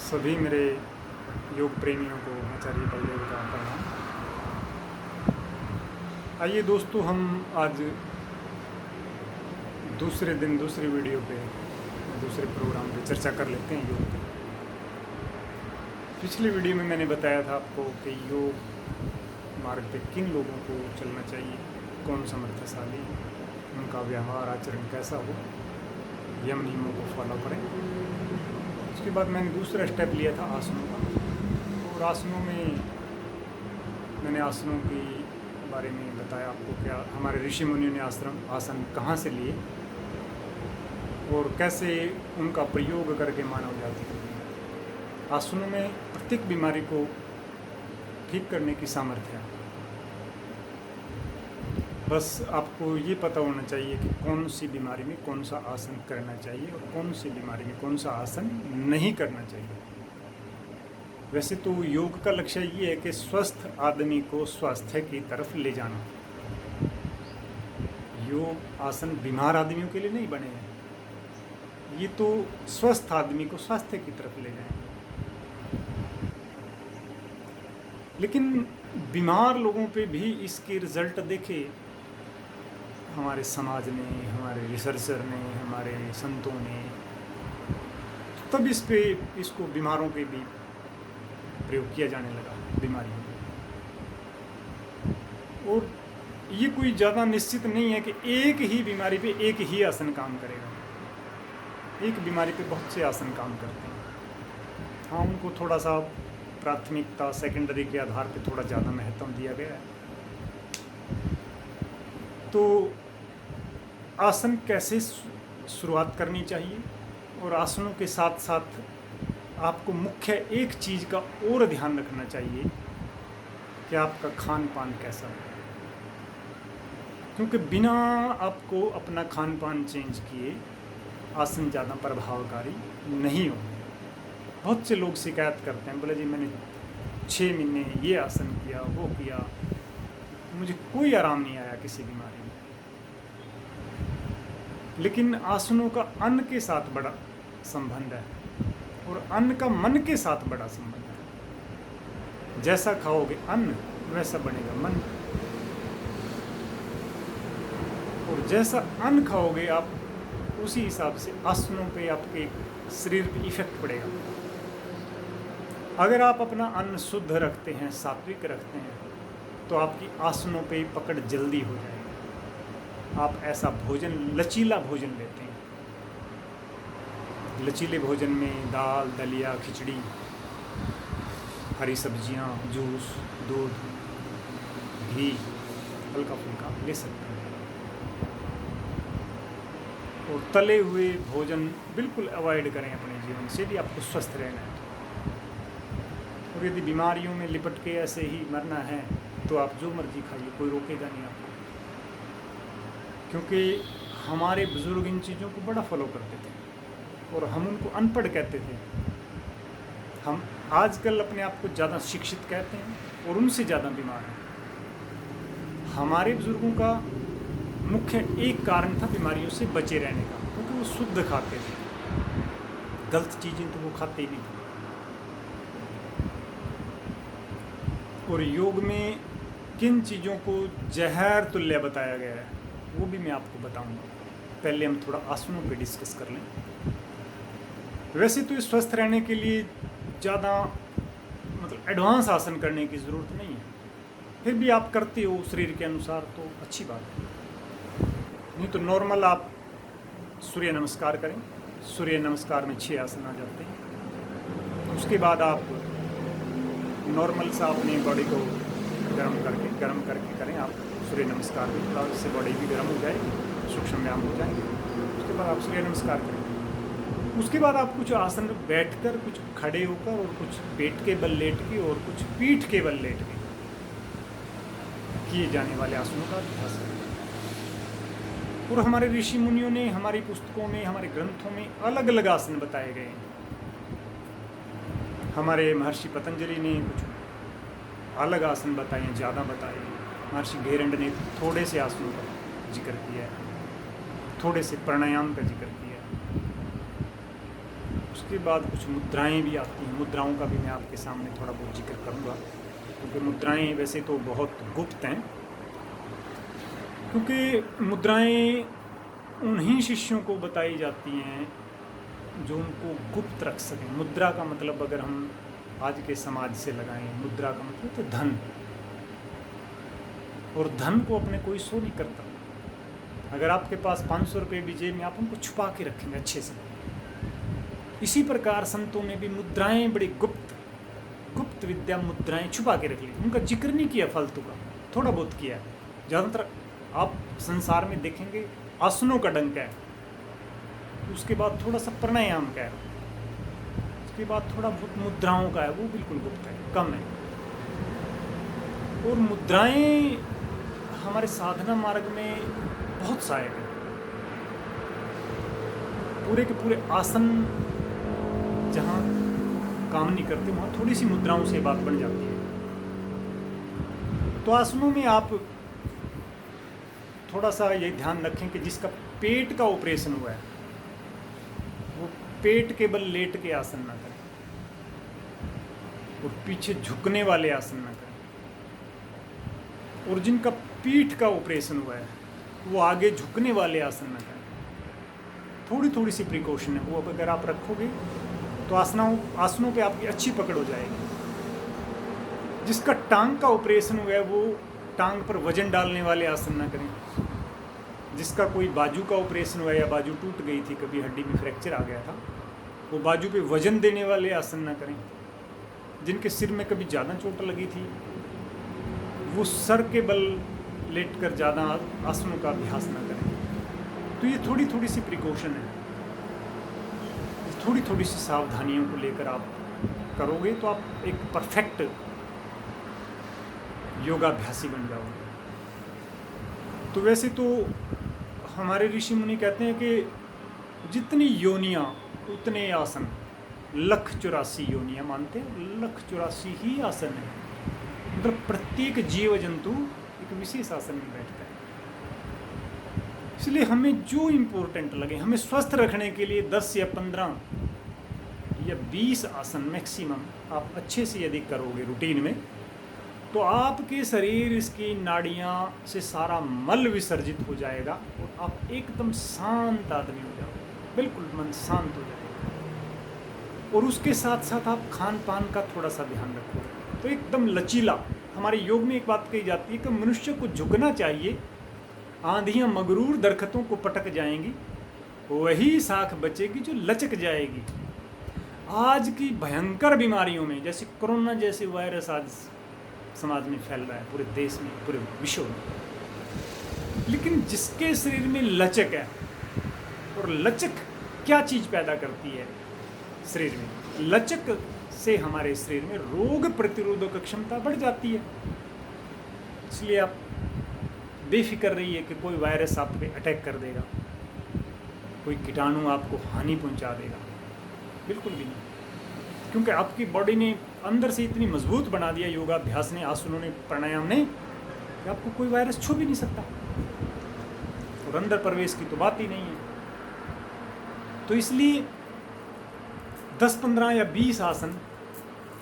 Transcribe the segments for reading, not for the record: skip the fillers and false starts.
सभी मेरे योग प्रेमियों को आचार्य बलदेव का प्रणाम। आइए दोस्तों, हम आज दूसरे दिन दूसरी वीडियो पे दूसरे प्रोग्राम पे चर्चा कर लेते हैं योग पे। पिछली वीडियो में मैंने बताया था आपको कि योग मार्ग पे किन लोगों को चलना चाहिए, कौन समर्थशाली, उनका व्यवहार आचरण कैसा हो, यम नियमों को फॉलो करें। उसके बाद मैंने दूसरा स्टेप लिया था आसनों का, और आसनों में मैंने आसनों के बारे में बताया आपको क्या हमारे ऋषि मुनियों ने आसन कहाँ से लिए और कैसे उनका प्रयोग करके मानव जाति को आसनों में प्रत्येक बीमारी को ठीक करने की सामर्थ्य है। बस आपको ये पता होना चाहिए कि कौन सी बीमारी में कौन सा आसन करना चाहिए और कौन सी बीमारी में कौन सा आसन नहीं करना चाहिए। वैसे तो योग का लक्ष्य ये है कि स्वस्थ आदमी को स्वास्थ्य की तरफ ले जाना। योग आसन बीमार आदमियों के लिए नहीं बने हैं, ये तो स्वस्थ आदमी को स्वास्थ्य की तरफ ले जाएंगे। लेकिन बीमार लोगों पे भी इसके रिजल्ट देखे हमारे समाज ने, हमारे रिसर्चर ने, हमारे संतों ने, तब इसको बीमारों के भी प्रयोग किया जाने लगा बीमारियों में। और ये कोई ज़्यादा निश्चित नहीं है कि एक ही बीमारी पे एक ही आसन काम करेगा। एक बीमारी पे बहुत से आसन काम करते हैं। हाँ, उनको थोड़ा सा प्राथमिकता सेकेंडरी के आधार पे थोड़ा ज़्यादा महत्व दिया गया है। तो आसन कैसे शुरुआत करनी चाहिए, और आसनों के साथ साथ आपको मुख्य एक चीज़ का और ध्यान रखना चाहिए कि आपका खान पान कैसा है। क्योंकि बिना आपको अपना खान पान चेंज किए आसन ज़्यादा प्रभावकारी नहीं हो। बहुत से लोग शिकायत करते हैं, बोले जी मैंने 6 महीने ये आसन किया, वो किया, मुझे कोई आराम नहीं आया किसी बीमारी में। लेकिन आसनों का अन्न के साथ बड़ा संबंध है और अन्न का मन के साथ बड़ा संबंध है। जैसा खाओगे अन्न वैसा बनेगा मन, और जैसा अन्न खाओगे आप उसी हिसाब से आसनों पे आपके शरीर पे इफेक्ट पड़ेगा। अगर आप अपना अन्न शुद्ध रखते हैं, सात्विक रखते हैं, तो आपकी आसनों पे पकड़ जल्दी हो जाएगी। आप ऐसा भोजन, लचीला भोजन लेते हैं। लचीले भोजन में दाल, दलिया, खिचड़ी, हरी सब्जियां, जूस, दूध, घी, हल्का फुल्का ले सकते हैं। और तले हुए भोजन बिल्कुल अवॉइड करें अपने जीवन से, भी आपको स्वस्थ रहना है। और यदि बीमारियों में लिपट के ऐसे ही मरना है तो आप जो मर्जी खाइए, कोई रोकेगा नहीं आपको। क्योंकि हमारे बुजुर्ग इन चीज़ों को बड़ा फॉलो करते थे और हम उनको अनपढ़ कहते थे। हम आजकल अपने आप को ज़्यादा शिक्षित कहते हैं और उनसे ज़्यादा बीमार हैं। हमारे बुजुर्गों का मुख्य एक कारण था बीमारियों से बचे रहने का, क्योंकि वो शुद्ध खाते थे। गलत चीज़ें तो वो खाते ही नहीं थे। और योग में किन चीज़ों को जहर तुल्य बताया गया है वो भी मैं आपको बताऊंगा। पहले हम थोड़ा आसनों पे डिस्कस कर लें। वैसे तो स्वस्थ रहने के लिए ज़्यादा मतलब एडवांस आसन करने की ज़रूरत नहीं है, फिर भी आप करते हो शरीर के अनुसार तो अच्छी बात है। नहीं तो नॉर्मल आप सूर्य नमस्कार करें। सूर्य नमस्कार में 6 आसन आ जाते हैं। उसके बाद आप नॉर्मल सा अपनी बॉडी को गर्म करके करें आप सूर्य नमस्कार में, थोड़ा उससे बॉडी भी गर्म हो जाएगी, सूक्ष्म व्यायाम हो जाएंगे। उसके बाद आप सूर्य नमस्कार करें। उसके बाद आप कुछ आसन बैठकर, कुछ खड़े होकर, और कुछ पेट के बल लेट के, और कुछ पीठ के बल लेट के किए जाने वाले आसनों का अभ्यास करें। और हमारे ऋषि मुनियों ने हमारी पुस्तकों में, हमारे ग्रंथों में अलग अलग आसन बताए गए हैं। हमारे महर्षि पतंजलि ने कुछ अलग आसन बताए हैं, ज़्यादा बताए हैं। महर्षि घेरंड ने थोड़े से आसनों का जिक्र किया है, थोड़े से प्राणायाम का जिक्र किया है। उसके बाद कुछ मुद्राएं भी आती हैं। मुद्राओं का भी मैं आपके सामने थोड़ा बहुत जिक्र करूँगा, क्योंकि मुद्राएं वैसे तो बहुत गुप्त हैं, क्योंकि मुद्राएं उन्हीं शिष्यों को बताई जाती हैं जो उनको गुप्त रख सकें। मुद्रा का मतलब अगर हम आज के समाज से लगाएं, मुद्रा का मतलब तो धन, और धन को अपने कोई शो नहीं करता। अगर आपके पास 500 रुपये भी जेब में, आप उनको छुपा के रखेंगे अच्छे से। इसी प्रकार संतों में भी मुद्राएं बड़ी गुप्त विद्या, मुद्राएं छुपा के रख ली। उनका जिक्र नहीं किया फालतू का, थोड़ा बहुत किया। ज़्यादातर आप संसार में देखेंगे आसनों का डंक है, उसके बाद थोड़ा सा प्राणायाम का है, उसके बाद थोड़ा बहुत मुद्राओं का है, वो बिल्कुल गुप्त है, कम है। और मुद्राएं हमारे साधना मार्ग में बहुत सहायक है। पूरे के पूरे आसन जहाँ काम नहीं करते, वहाँ थोड़ी सी मुद्राओं से बात बन जाती है। तो आसनों में आप थोड़ा सा ये ध्यान रखें कि जिसका पेट का ऑपरेशन हुआ है वो पेट के बल लेट के आसन ना करें, और पीछे झुकने वाले आसन ना करें। और जिनका पीठ का ऑपरेशन हुआ है वो आगे झुकने वाले आसन ना करें। थोड़ी सी प्रिकॉशन है वो, अब अगर आप रखोगे तो आसनों पे आपकी अच्छी पकड़ हो जाएगी। जिसका टांग का ऑपरेशन हुआ है वो टांग पर वजन डालने वाले आसन ना करें। जिसका कोई बाजू का ऑपरेशन हुआ है या बाजू टूट गई थी, कभी हड्डी में फ्रैक्चर आ गया था, वो बाजू पे वजन देने वाले आसन ना करें। जिनके सिर में कभी ज़्यादा चोट लगी थी वो सर के बल लेटकर ज़्यादा आसनों का अभ्यास ना करें। तो ये थोड़ी सी प्रिकॉशन है, थोड़ी सी सावधानियों को लेकर आप करोगे तो आप एक परफेक्ट योगाभ्यासी बन जाओगे। तो वैसे तो हमारे ऋषि मुनि कहते हैं कि जितनी योनियाँ उतने आसन, 1,84,000 योनियाँ मानते हैं, 1,84,000 ही आसन है। मतलब प्रत्येक जीव जंतु एक विशेष आसन में बैठता है। इसलिए हमें जो इम्पोर्टेंट लगे, हमें स्वस्थ रखने के लिए 10 या 15 या 20 आसन मैक्सिमम आप अच्छे से यदि करोगे रूटीन में, तो आपके शरीर की नाड़ियाँ से सारा मल विसर्जित हो जाएगा और आप एकदम शांत आदमी हो जाओगे, बिल्कुल मन शांत हो जाएगा। और उसके साथ साथ आप खान पान का थोड़ा सा ध्यान रखोगे तो एकदम लचीला। हमारे योग में एक बात कही जाती है कि मनुष्य को झुकना चाहिए, आंधियाँ मगरूर दरख्तों को पटक जाएंगी, वही साख बचेगी जो लचक जाएगी। आज की भयंकर बीमारियों में, जैसे कोरोना जैसे वायरस आज समाज में फैल रहा है, पूरे देश में, पूरे विश्व में, लेकिन जिसके शरीर में लचक है, और लचक क्या चीज़ पैदा करती है शरीर में, लचक से हमारे शरीर में रोग प्रतिरोधक क्षमता बढ़ जाती है। इसलिए आप बेफिक्र रहिए कि कोई वायरस आप पे अटैक कर देगा, कोई कीटाणु आपको हानि पहुंचा देगा, बिल्कुल भी नहीं। क्योंकि आपकी बॉडी ने अंदर से इतनी मजबूत बना दिया योगाभ्यास ने, आसनों ने, प्राणायाम ने, कि आपको कोई वायरस छू भी नहीं सकता, और अंदर प्रवेश की तो बात ही नहीं है। तो इसलिए 10, 15 या 20 आसन,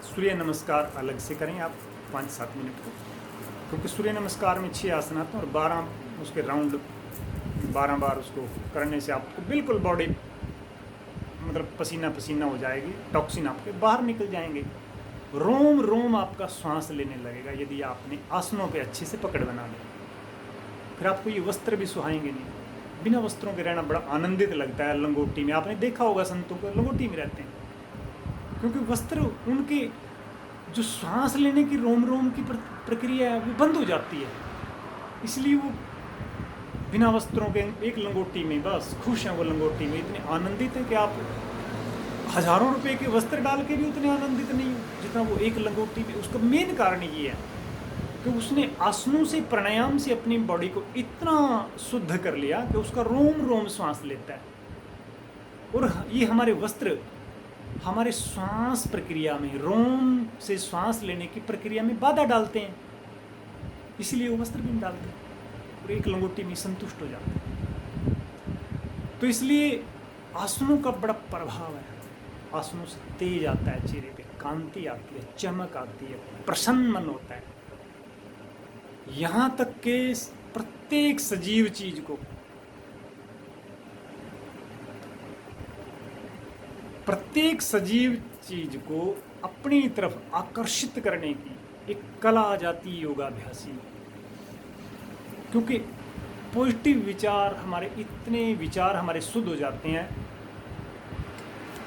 सूर्य नमस्कार अलग से करें आप 5-7 मिनट को, क्योंकि सूर्य नमस्कार में 6 आसन आते हैं और 12 उसके राउंड 12 बार उसको करने से आपको बिल्कुल बॉडी मतलब पसीना पसीना हो जाएगी, टॉक्सिन आपके बाहर निकल जाएंगे, रोम रोम आपका श्वास लेने लगेगा यदि आपने आसनों पे अच्छे से पकड़ बना ली। फिर आपको ये वस्त्र भी सुहाएंगे नहीं, बिना वस्त्रों के रहना बड़ा आनंदित लगता है। लंगोटी में आपने देखा होगा संतों को लंगोटी में रहते हैं, क्योंकि वस्त्र उनके जो सांस लेने की रोम रोम की प्रक्रिया है वो बंद हो जाती है, इसलिए वो बिना वस्त्रों के एक लंगोटी में बस खुश हैं। वो लंगोटी में इतने आनंदित हैं कि आप हज़ारों रुपए के वस्त्र डाल के भी उतने आनंदित नहीं हो जितना वो एक लंगोटी में। उसका मेन कारण ये है कि उसने आसनों से, प्राणायाम से अपनी बॉडी को इतना शुद्ध कर लिया कि उसका रोम रोम श्वास लेता है। और ये हमारे वस्त्र हमारे श्वास प्रक्रिया में, रोम से श्वास लेने की प्रक्रिया में बाधा डालते हैं, इसलिए वो वस्त्र भी नहीं डालते और एक लंगोटी में संतुष्ट हो जाते हैं। तो इसलिए आसनों का बड़ा प्रभाव है। आसनों से तेज आता है, चेहरे पे कांति आती है, चमक आती है, प्रसन्न मन होता है। यहाँ तक कि प्रत्येक सजीव चीज को, प्रत्येक सजीव चीज को अपनी तरफ आकर्षित करने की एक कला आ जाती है योगाभ्यासी। क्योंकि पॉजिटिव विचार, हमारे इतने विचार हमारे शुद्ध हो जाते हैं